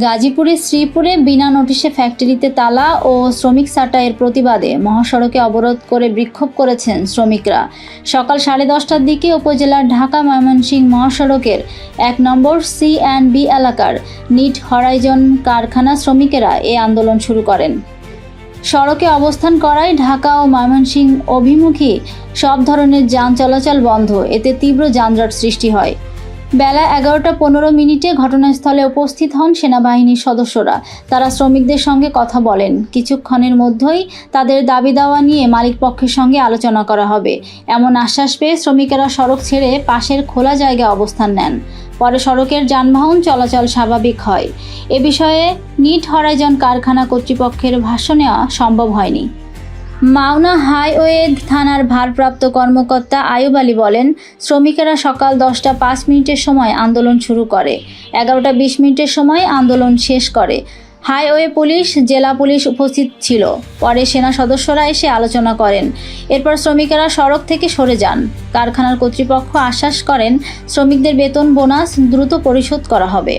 গাজীপুরের শ্রীপুরে বিনা নোটিশে ফ্যাক্টরিতে তালা ও শ্রমিক ছাঁটাইয়ের প্রতিবাদে মহাসড়কে অবরোধ করে বিক্ষোভ করেছেন শ্রমিকরা। সকাল 10:30টার দিকে উপজেলার ঢাকা-ময়মনসিংহ মহাসড়কের 1 নম্বর C&B এলাকার নিট হরাইজন কারখানা শ্রমিকেরা এই আন্দোলন শুরু করেন। সড়কে অবস্থান করায় ঢাকা ও ময়মনসিংহ অভিমুখী সব ধরনের যান চলাচল বন্ধ। এতে তীব্র যানজট সৃষ্টি হয়। বেলা 11:15 ঘটনাস্থলে উপস্থিত হন সেনাবাহিনীর সদস্যরা। তারা শ্রমিকদের সঙ্গে কথা বলেন। কিছুক্ষণের মধ্যেই তাদের দাবি দাওয়া নিয়ে মালিকপক্ষের সঙ্গে আলোচনা করা হবে এমন আশ্বাস পেয়ে শ্রমিকেরা সড়ক ছেড়ে পাশের খোলা জায়গায় অবস্থান নেন। পরে সড়কের যানবাহন চলাচল স্বাভাবিক হয়। এ বিষয়ে নিট হরাইজন কারখানা কর্তৃপক্ষের ভাষ্য নেওয়া সম্ভব হয়নি। মাওনা হাইওয়ে থানার ভারপ্রাপ্ত কর্মকর্তা আয়ুব আলী বলেন, শ্রমিকেরা সকাল 10:05 সময় আন্দোলন শুরু করে। 11:20 সময় আন্দোলন শেষ করে। হাইওয়ে পুলিশ, জেলা পুলিশ উপস্থিত ছিল। পরে সেনা সদস্যরা এসে আলোচনা করেন। এরপর শ্রমিকেরা সড়ক থেকে সরে যান। কারখানার কর্তৃপক্ষ আশ্বাস করেন, শ্রমিকদের বেতন বোনাস দ্রুত পরিশোধ করা হবে।